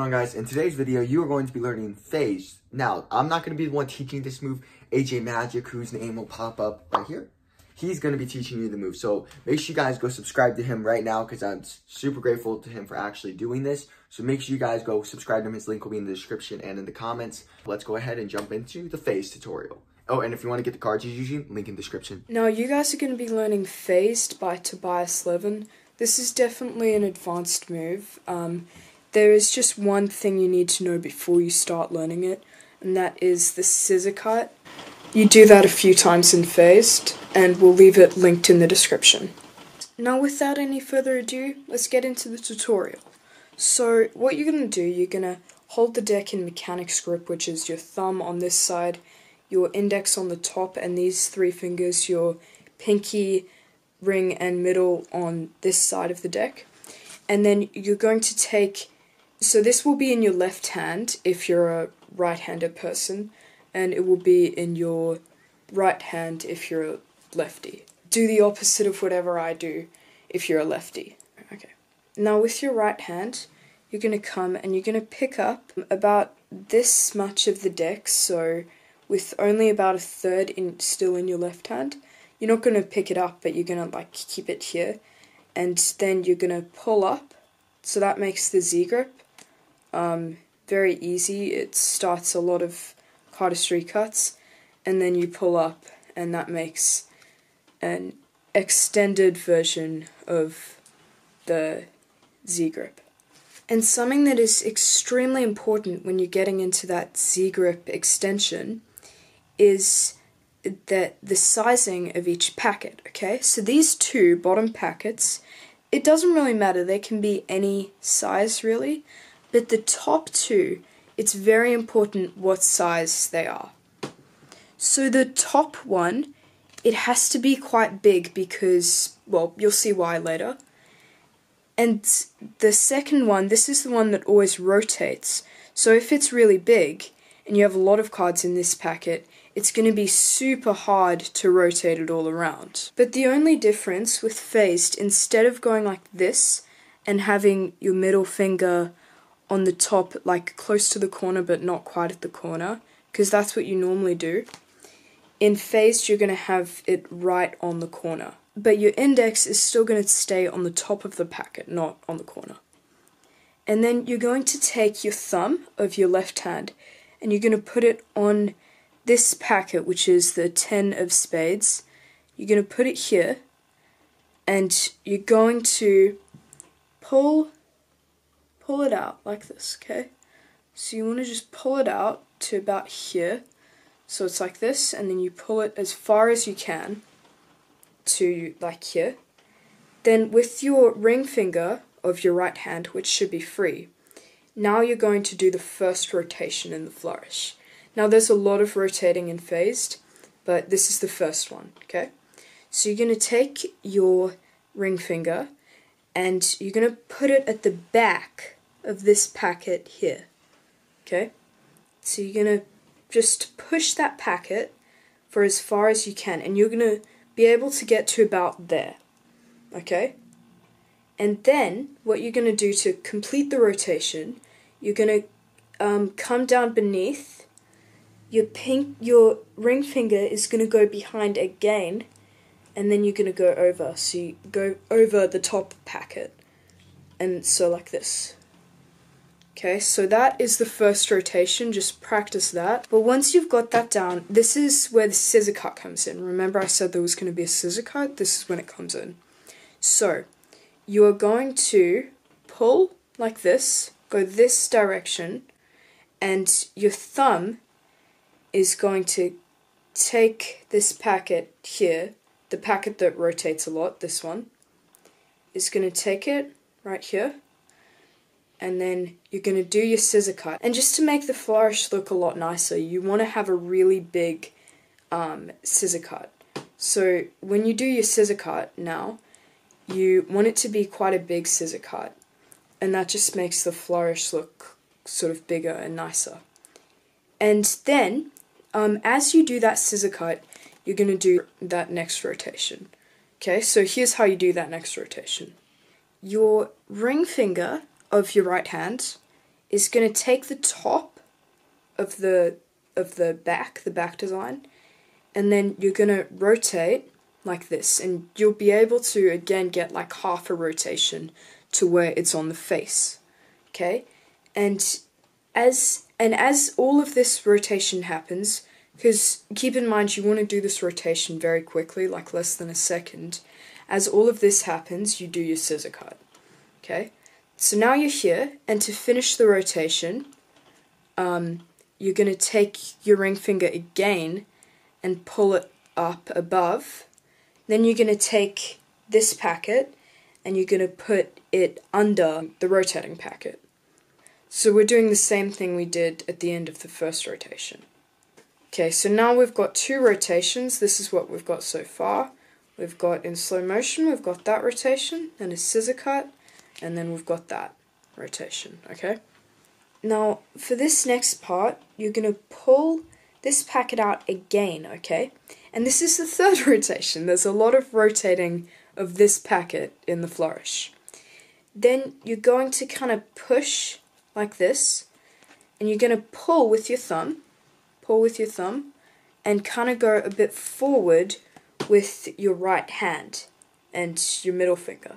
on, guys? In today's video, you are going to be learning Phaced. Now, I'm not going to be the one teaching this move. AJ Magic, whose name will pop up right here, he's going to be teaching you the move. So make sure you guys go subscribe to him right now, because I'm super grateful to him for actually doing this. So make sure you guys go subscribe to him. His link will be in the description and in the comments. Let's go ahead and jump into the Phaced tutorial. Oh, and if you want to get the cards he's using, link in the description. Now, you guys are going to be learning Phaced by Tobias Levin. This is definitely an advanced move. There is just one thing you need to know before you start learning it, and that is the scissor cut. You do that a few times in Phaced, and we'll leave it linked in the description. Now, without any further ado, let's get into the tutorial. So, what you're going to do, you're going to hold the deck in mechanics grip, which is your thumb on this side, your index on the top, and these three fingers, your pinky, ring, and middle on this side of the deck. And then you're going to take, so this will be in your left hand if you're a right-handed person, and it will be in your right hand if you're a lefty. Do the opposite of whatever I do if you're a lefty. Okay. Now with your right hand, you're going to come and you're going to pick up about this much of the deck, so with only about a third still in your left hand. You're not going to pick it up, but you're going to keep it here, and then you're going to pull up, so that makes the Z grip. Very easy. It starts a lot of cardistry cuts, and then you pull up, and that makes an extended version of the Z grip. And something that is extremely important when you're getting into that Z grip extension is that the sizing of each packet, okay? So these two bottom packets, it doesn't really matter, they can be any size really, but the top two, it's very important what size they are. So the top one, it has to be quite big because, well, you'll see why later. And the second one, this is the one that always rotates. So if it's really big, and you have a lot of cards in this packet, it's going to be super hard to rotate it all around. But the only difference with Phaced, instead of going like this, and having your middle finger on the top, like close to the corner but not quite at the corner, because that's what you normally do, in Phaced you're going to have it right on the corner. But your index is still going to stay on the top of the packet, not on the corner. And then you're going to take your thumb of your left hand, and you're going to put it on this packet, which is the 10 of spades. You're going to put it here, and you're going to pull it out like this, okay? So you want to just pull it out to about here, so it's like this, and then you pull it as far as you can to like here. Then with your ring finger of your right hand, which should be free, now you're going to do the first rotation in the flourish. Now there's a lot of rotating in Phaced, but this is the first one, okay? So you're going to take your ring finger and you're going to put it at the back of this packet here, okay? So you're going to just push that packet for as far as you can, and you're going to be able to get to about there, okay? And then what you're going to do to complete the rotation, you're going to come down beneath. Your ring finger is going to go behind again, and then you're going to go over. So you go over the top packet, and so like this. Okay, so that is the first rotation, just practice that. But once you've got that down, this is where the scissor cut comes in. Remember I said there was going to be a scissor cut? This is when it comes in. So, you are going to pull like this, go this direction, and your thumb is going to take this packet here, the packet that rotates a lot, this one, is going to take it right here, and then you're going to do your scissor cut. And just to make the flourish look a lot nicer, you want to have a really big scissor cut. So when you do your scissor cut now, you want it to be quite a big scissor cut, and that just makes the flourish look sort of bigger and nicer. And then, as you do that scissor cut, you're going to do that next rotation. Okay, so here's how you do that next rotation. Your ring finger of your right hand is going to take the top of the back design, and then you're going to rotate like this, and you'll be able to again get like half a rotation to where it's on the face. Okay, and as all of this rotation happens, because keep in mind you want to do this rotation very quickly, like less than a second. As all of this happens, you do your scissor cut. Okay, so now you're here, and to finish the rotation, you're going to take your ring finger again and pull it up above. Then you're going to take this packet and you're going to put it under the rotating packet. So we're doing the same thing we did at the end of the first rotation. Okay, so now we've got 2 rotations. This is what we've got so far. We've got in slow motion, we've got that rotation, and a scissor cut, and then we've got that rotation, okay? Now, for this next part, you're going to pull this packet out again, okay? And this is the 3rd rotation. There's a lot of rotating of this packet in the flourish. Then you're going to kind of push like this, and you're going to pull with your thumb, and kind of go a bit forward with your right hand and your middle finger.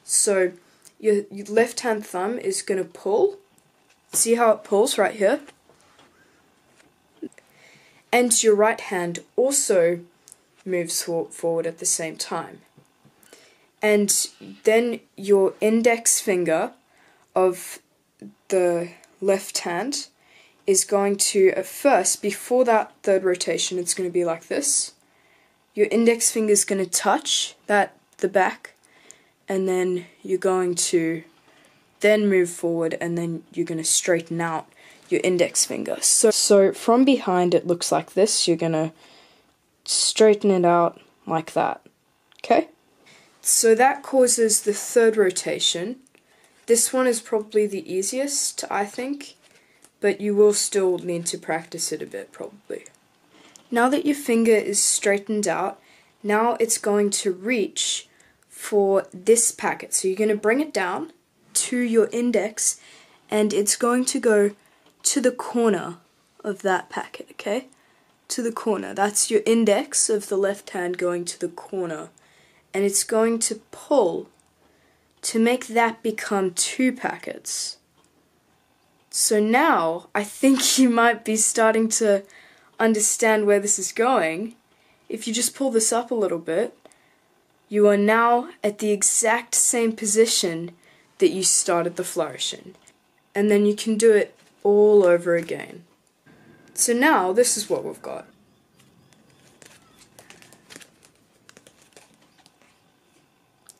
So your left hand thumb is going to pull. See how it pulls right here? And your right hand also moves forward at the same time. And then your index finger of the left hand is going to, at first, before that 3rd rotation, it's going to be like this. Your index finger is going to touch the back, and then you're going to then move forward, and then you're going to straighten out your index finger. So from behind it looks like this. You're going to straighten it out like that. Okay? So that causes the 3rd rotation. This one is probably the easiest, I think, but you will still need to practice it a bit probably. Now that your finger is straightened out, now it's going to reach for this packet. So you're going to bring it down to your index, and it's going to go to the corner of that packet, okay? To the corner. That's your index of the left hand going to the corner. And it's going to pull to make that become 2 packets. So now, I think you might be starting to understand where this is going. If you just pull this up a little bit, you are now at the exact same position that you started the flourish in. And then you can do it all over again. So now, this is what we've got.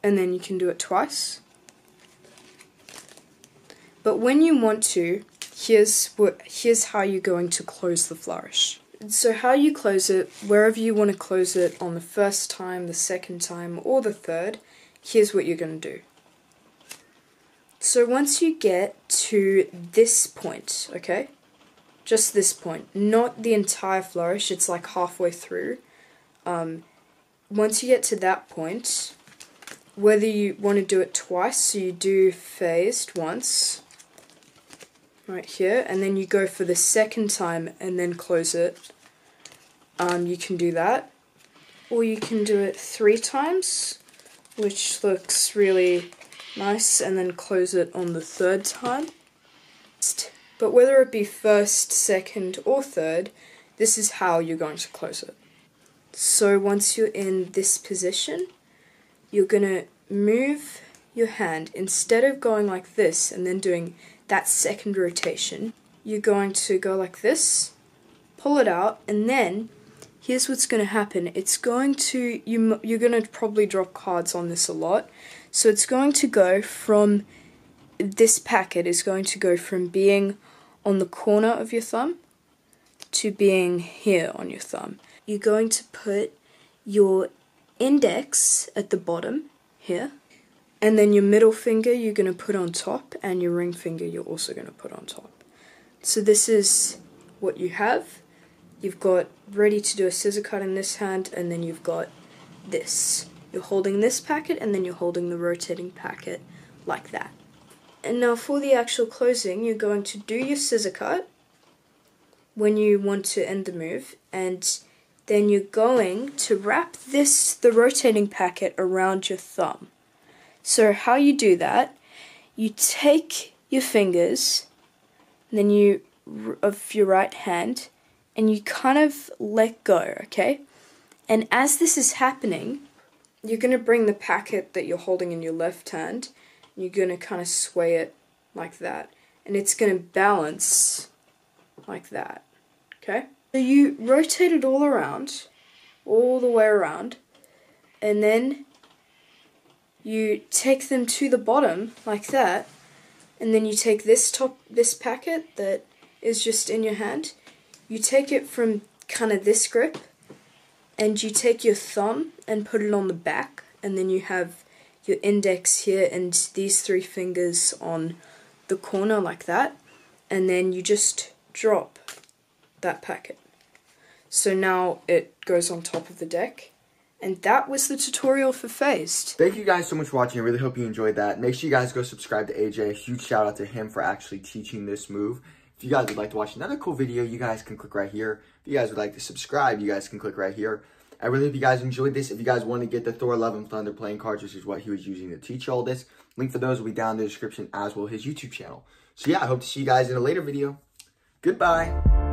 And then you can do it twice. But when you want to, here's how you're going to close the flourish. So how you close it, wherever you want to close it, on the 1st time, the 2nd time, or the 3rd, here's what you're going to do. So once you get to this point, okay, just this point, not the entire flourish, it's like halfway through. Once you get to that point, whether you want to do it twice, so you do phased once, right here, and then you go for the 2nd time and then close it, you can do that. Or you can do it 3 times, which looks really nice, and then close it on the 3rd time. But whether it be 1st, 2nd, or 3rd, this is how you're going to close it. So once you're in this position, you're going to move your hand. Instead of going like this and then doing that 2nd rotation, you're going to go like this, pull it out, and then here's what's going to happen. It's going to, you're going to probably drop cards on this a lot. So it's going to go from, this packet is going to go from being on the corner of your thumb to being here on your thumb. You're going to put your index at the bottom here, and then your middle finger you're going to put on top, and your ring finger you're also going to put on top. So this is what you have. You've got ready to do a scissor cut in this hand, and then you've got this. You're holding this packet, and then you're holding the rotating packet like that. And now for the actual closing, you're going to do your scissor cut when you want to end the move, and then you're going to wrap the rotating packet around your thumb. So how you do that, you take your fingers, and then of your right hand, and you kind of let go, okay? And as this is happening, you're going to bring the packet that you're holding in your left hand, and you're going to kind of sway it like that. And it's going to balance like that, okay? So you rotate it all around, all the way around, and then you take them to the bottom like that, and then you take this packet that is just in your hand, you take it from kind of this grip, and you take your thumb and put it on the back, and then you have your index here and these 3 fingers on the corner like that, and then you just drop that packet. So now it goes on top of the deck. And that was the tutorial for Phaced. Thank you guys so much for watching. I really hope you enjoyed that. Make sure you guys go subscribe to AJ. A huge shout out to him for actually teaching this move. If you guys would like to watch another cool video, you guys can click right here. If you guys would like to subscribe, you guys can click right here. I really hope you guys enjoyed this. If you guys want to get the Thor Levin Thunder playing cards, which is what he was using to teach all this, link for those will be down in the description, as will his YouTube channel. So yeah, I hope to see you guys in a later video. Goodbye.